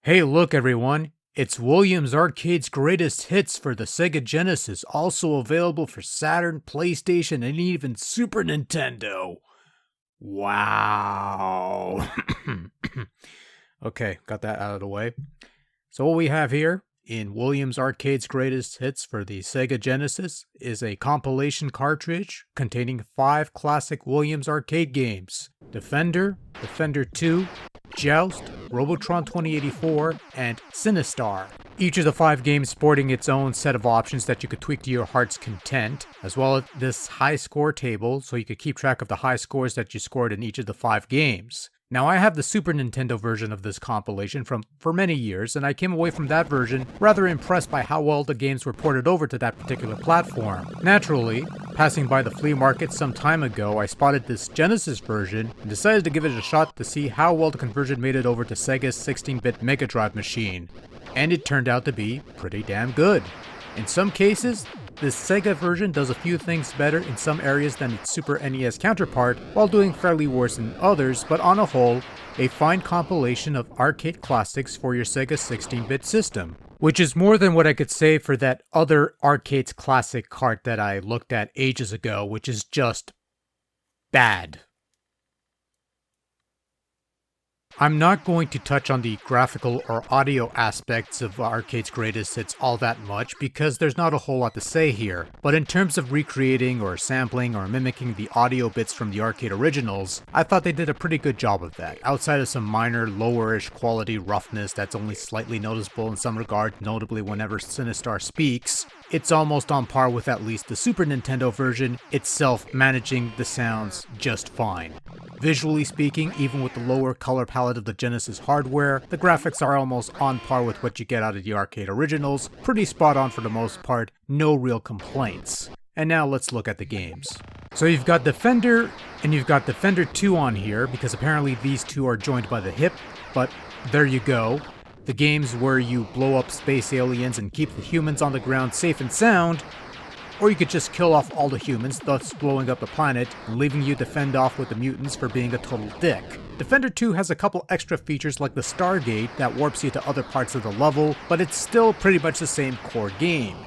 Hey, look everyone, it's Williams Arcade's greatest hits for the Sega Genesis, also available for Saturn, PlayStation, and even Super Nintendo. Wow. Okay, got that out of the way. So what we have here in Williams Arcade's greatest hits for the Sega Genesis is a compilation cartridge containing 5 classic Williams arcade games: Defender, Defender 2, Joust, Robotron 2084, and Sinistar. Each of the 5 games sporting its own set of options that you could tweak to your heart's content, as well as this high score table so you could keep track of the high scores that you scored in each of the 5 games. Now, I have the Super Nintendo version of this compilation for many years, and I came away from that version rather impressed by how well the games were ported over to that particular platform. Naturally, passing by the flea market some time ago, I spotted this Genesis version and decided to give it a shot to see how well the conversion made it over to Sega's 16-bit Mega Drive machine. And it turned out to be pretty damn good. In some cases, this Sega version does a few things better in some areas than its Super NES counterpart, while doing fairly worse in others, but on a whole, a fine compilation of arcade classics for your Sega 16-bit system. Which is more than what I could say for that other Arcade's Classic cart that I looked at ages ago, which is just bad. I'm not going to touch on the graphical or audio aspects of Arcade's greatest hits all that much because there's not a whole lot to say here, but in terms of recreating or sampling or mimicking the audio bits from the arcade originals, I thought they did a pretty good job of that, outside of some minor lowerish quality roughness that's only slightly noticeable in some regard, notably whenever Sinistar speaks. It's almost on par with at least the Super Nintendo version itself, managing the sounds just fine. Visually speaking, even with the lower color palette of the Genesis hardware, the graphics are almost on par with what you get out of the arcade originals, pretty spot on for the most part, no real complaints. And now let's look at the games. So you've got Defender, and you've got Defender 2 on here, because apparently these two are joined by the hip, but there you go. The games where you blow up space aliens and keep the humans on the ground safe and sound, or you could just kill off all the humans, thus blowing up the planet, and leaving you to fend off with the mutants for being a total dick. Defender 2 has a couple extra features like the Stargate that warps you to other parts of the level, but it's still pretty much the same core game.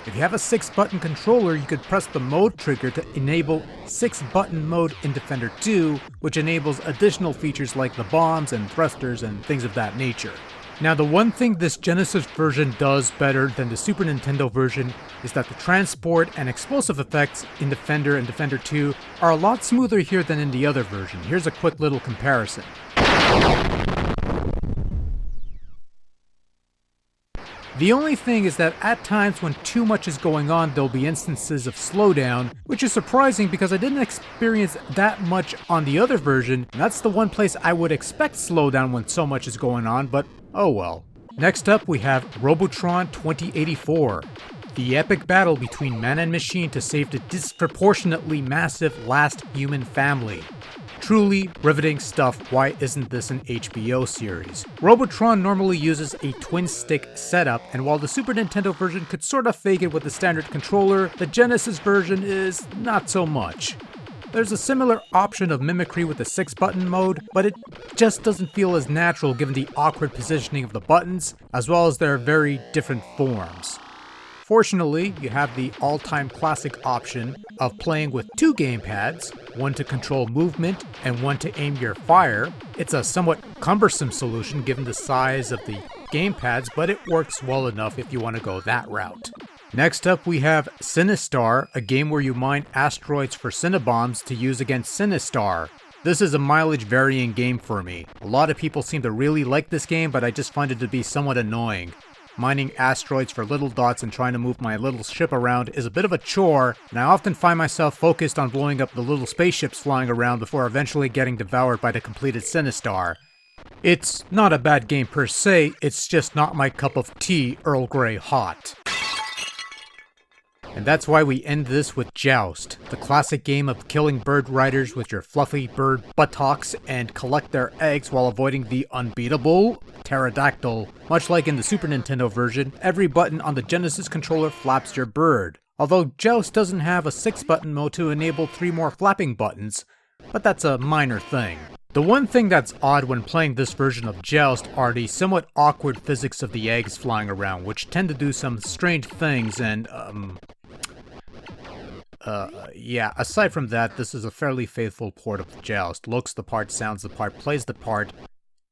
If you have a 6-button controller, you could press the mode trigger to enable 6-button mode in Defender 2, which enables additional features like the bombs and thrusters and things of that nature. Now, the one thing this Genesis version does better than the Super Nintendo version is that the transport and explosive effects in Defender and Defender 2 are a lot smoother here than in the other version. Here's a quick little comparison. The only thing is that at times when too much is going on, there'll be instances of slowdown, which is surprising because I didn't experience that much on the other version, and that's the one place I would expect slowdown when so much is going on, but oh well. Next up we have Robotron 2084, the epic battle between man and machine to save the disproportionately massive last human family. Truly riveting stuff. Why isn't this an HBO series? Robotron normally uses a twin-stick setup, and while the Super Nintendo version could sort of fake it with the standard controller, the Genesis version is not so much. There's a similar option of mimicry with the 6-button mode, but it just doesn't feel as natural given the awkward positioning of the buttons, as well as their very different forms. Fortunately, you have the all-time classic option of playing with 2 gamepads, one to control movement and one to aim your fire. It's a somewhat cumbersome solution given the size of the gamepads, but it works well enough if you want to go that route. Next up we have Sinistar, a game where you mine asteroids for Cinnebombs to use against Sinistar. This is a mileage varying game for me. A lot of people seem to really like this game, but I just find it to be somewhat annoying. Mining asteroids for little dots and trying to move my little ship around is a bit of a chore, and I often find myself focused on blowing up the little spaceships flying around before eventually getting devoured by the completed Sinistar. It's not a bad game per se, it's just not my cup of tea Earl Grey hot. And that's why we end this with Joust, the classic game of killing bird riders with your fluffy bird buttocks and collect their eggs while avoiding the unbeatable pterodactyl. Much like in the Super Nintendo version, every button on the Genesis controller flaps your bird. Although Joust doesn't have a 6-button mode to enable 3 more flapping buttons, but that's a minor thing. The one thing that's odd when playing this version of Joust are the somewhat awkward physics of the eggs flying around, which tend to do some strange things, and, yeah, aside from that, this is a fairly faithful port of Joust. Looks the part, sounds the part, plays the part.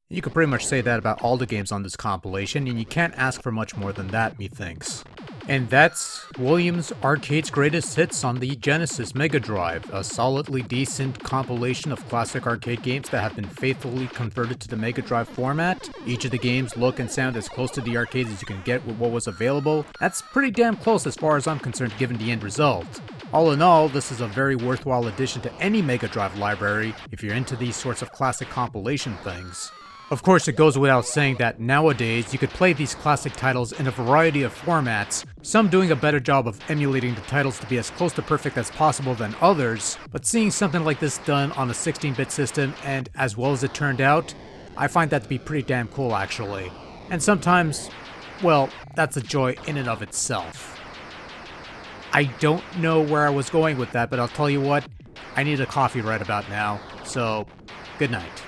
You could pretty much say that about all the games on this compilation, and you can't ask for much more than that, methinks. And that's Williams Arcade's greatest hits on the Genesis Mega Drive, a solidly decent compilation of classic arcade games that have been faithfully converted to the Mega Drive format. Each of the games look and sound as close to the arcade as you can get with what was available. That's pretty damn close as far as I'm concerned given the end result. All in all, this is a very worthwhile addition to any Mega Drive library if you're into these sorts of classic compilation things. Of course, it goes without saying that nowadays you could play these classic titles in a variety of formats, some doing a better job of emulating the titles to be as close to perfect as possible than others, but seeing something like this done on a 16-bit system, and as well as it turned out, I find that to be pretty damn cool actually. And sometimes, well, that's a joy in and of itself. I don't know where I was going with that, but I'll tell you what, I need a coffee right about now, so good night.